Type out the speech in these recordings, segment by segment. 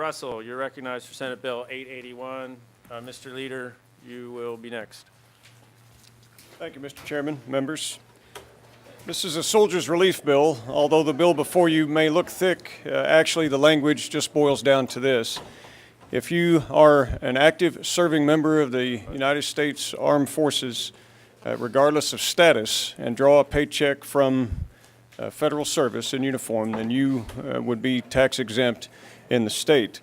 Russell, you're recognized for Senate Bill 881. Mr. Leader, you will be next. Thank you, Mr. Chairman, members. This is a soldier's relief bill. Although the bill before you may look thick, actually the language just boils down to this. If you are an active serving member of the United States Armed Forces, regardless of status, and draw a paycheck from federal service in uniform, then you would be tax exempt in the state.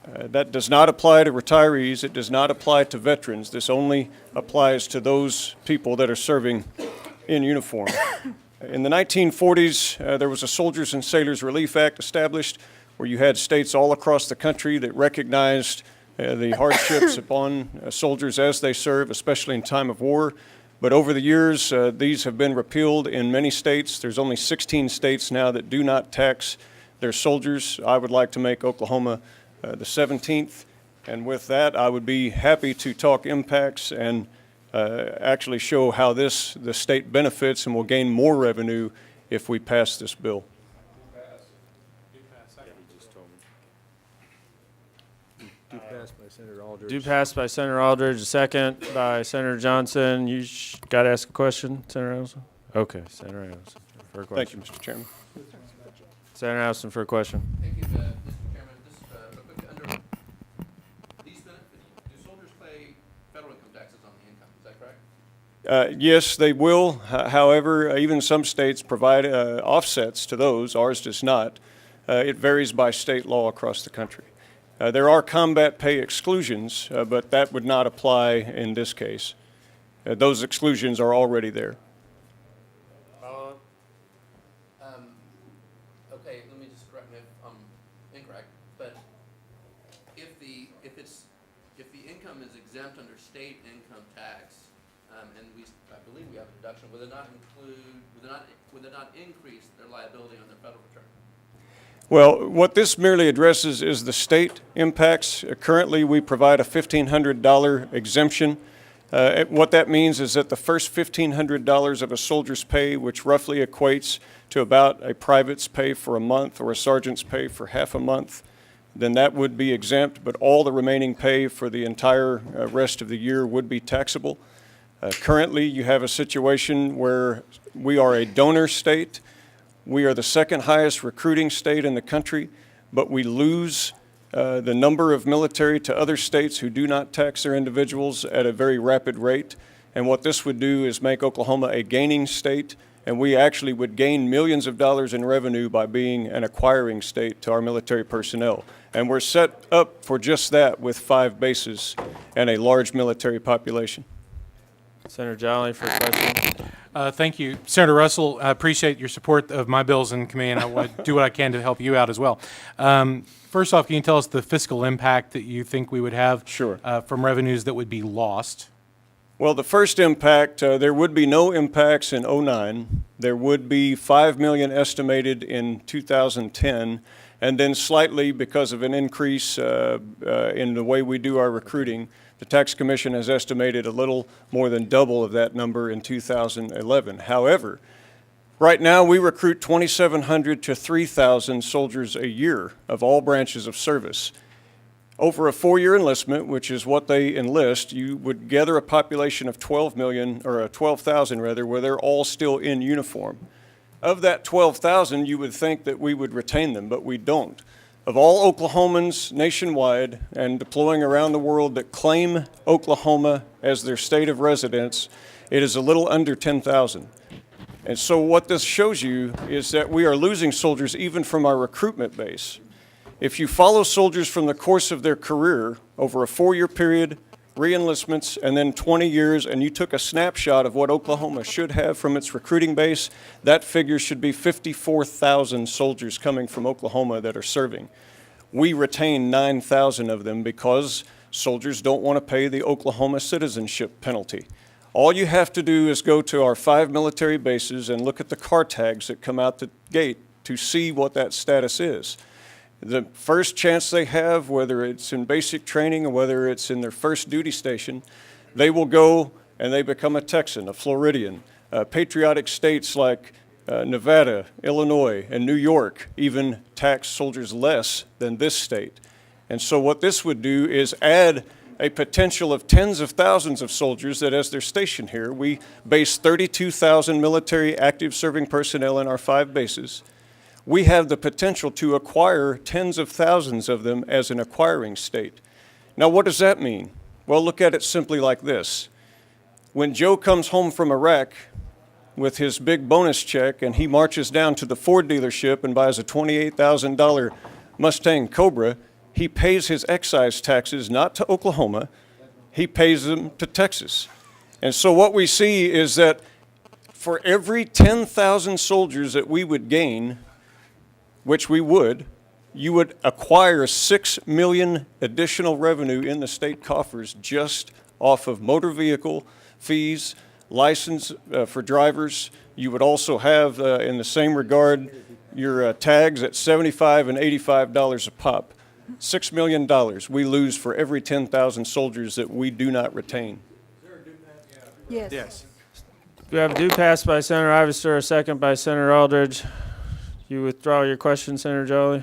That does not apply to retirees. It does not apply to veterans. This only applies to those people that are serving in uniform. In the 1940s, there was a Soldiers and Sailors Relief Act established where you had states all across the country that recognized the hardships upon soldiers as they serve, especially in time of war. But over the years, these have been repealed in many states. There's only 16 states now that do not tax their soldiers. I would like to make Oklahoma the 17th. And with that, I would be happy to talk impacts and actually show how the state benefits and will gain more revenue if we pass this bill. Do pass by Senator Aldridge. Do pass by Senator Aldridge, a second by Senator Johnson. You got to ask a question, Senator Allison? Okay, Senator Allison for a question. Thank you, Mr. Chairman. Senator Allison for a question. Thank you, Mr. Chairman. This under these benefits, do soldiers pay federal income taxes on the income? Is that correct? Yes, they will. However, even some states provide offsets to those. Ours does not. It varies by state law across the country. There are combat pay exclusions, but that would not apply in this case. Those exclusions are already there. Okay, let me just correct me if I'm incorrect. But if the income is exempt under state income tax, and I believe we have a deduction, would it not increase their liability on their federal return? Well, what this merely addresses is the state impacts. Currently, we provide a $1,500 exemption. What that means is that the first $1,500 of a soldier's pay, which roughly equates to about a private's pay for a month or a sergeant's pay for half a month, then that would be exempt, but all the remaining pay for the entire rest of the year would be taxable. Currently, you have a situation where we are a donor state. We are the second highest recruiting state in the country, but we lose the number of military to other states who do not tax their individuals at a very rapid rate. And what this would do is make Oklahoma a gaining state, and we actually would gain millions of dollars in revenue by being an acquiring state to our military personnel. And we're set up for just that with 5 bases and a large military population. Senator Jolly for a question. Thank you. Senator Russell, I appreciate your support of my bills in committee, and I will do what I can to help you out as well. First off, can you tell us the fiscal impact that you think we would have Sure. From revenues that would be lost? Well, the first impact, there would be no impacts in '09. There would be $5 million estimated in 2010, and then slightly because of an increase in the way we do our recruiting. The Tax Commission has estimated a little more than double of that number in 2011. However, right now we recruit 2,700 to 3,000 soldiers a year of all branches of service. Over a 4-year enlistment, which is what they enlist, you would gather a population of 12,000 rather, where they're all still in uniform. Of that 12,000, you would think that we would retain them, but we don't. Of all Oklahomans nationwide and deploying around the world that claim Oklahoma as their state of residence, it is a little under 10,000. And so what this shows you is that we are losing soldiers even from our recruitment base. If you follow soldiers from the course of their career over a 4-year period, re-enlistments, and then 20 years, and you took a snapshot of what Oklahoma should have from its recruiting base, that figure should be 54,000 soldiers coming from Oklahoma that are serving. We retain 9,000 of them because soldiers don't want to pay the Oklahoma citizenship penalty. All you have to do is go to our 5 military bases and look at the car tags that come out the gate to see what that status is. The first chance they have, whether it's in basic training or whether it's in their first duty station, they will go and they become a Texan, a Floridian. Patriotic states like Nevada, Illinois, and New York even tax soldiers less than this state. And so what this would do is add a potential of tens of thousands of soldiers that, as they're stationed here, we base 32,000 military active serving personnel in our 5 bases. We have the potential to acquire tens of thousands of them as an acquiring state. Now, what does that mean? Well, look at it simply like this. When Joe comes home from Iraq with his big bonus check and he marches down to the Ford dealership and buys a $28,000 Mustang Cobra, he pays his excise taxes not to Oklahoma, he pays them to Texas. And so what we see is that for every 10,000 soldiers that we would gain, which we would, you would acquire 6 million additional revenue in the state coffers just off of motor vehicle fees, license for drivers. You would also have, in the same regard, your tags at $75 and $85 a pop. $6 million we lose for every 10,000 soldiers that we do not retain. Yes. Yes. We have a due pass by Senator Ivester, a second by Senator Aldridge. You withdraw your question, Senator Jolly?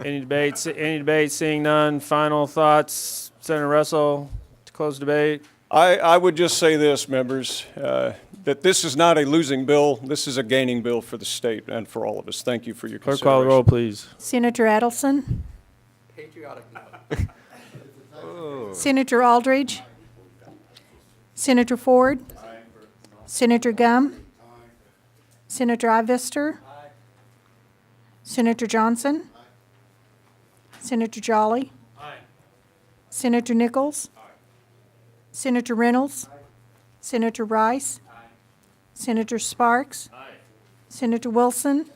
Any debates? Any debate? Seeing none. Final thoughts, Senator Russell, to close debate. I would just say this, members, that this is not a losing bill. This is a gaining bill for the state and for all of us. Thank you for your Clerk, consideration. call the roll, please. Senator Adelson? Patriotic. Senator Aldridge? Senator Ford? Senator Gum? Senator Ivester? Senator Johnson? Senator Jolly? Senator Nichols? Senator Reynolds? Senator Rice? Senator Sparks? Senator Wilson?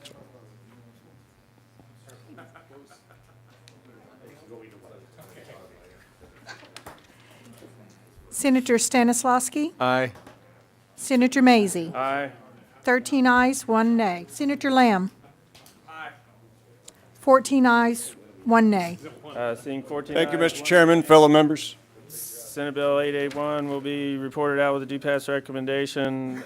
Senator Stanislawski? Aye. Senator Mazie? Aye. 13 ayes, 1 nay. Senator Lamb? 14 ayes, 1 nay. Seeing 14 Thank you, ayes, Mr. Chairman, fellow members. Senate Bill 881 will be reported out with a due pass recommendation.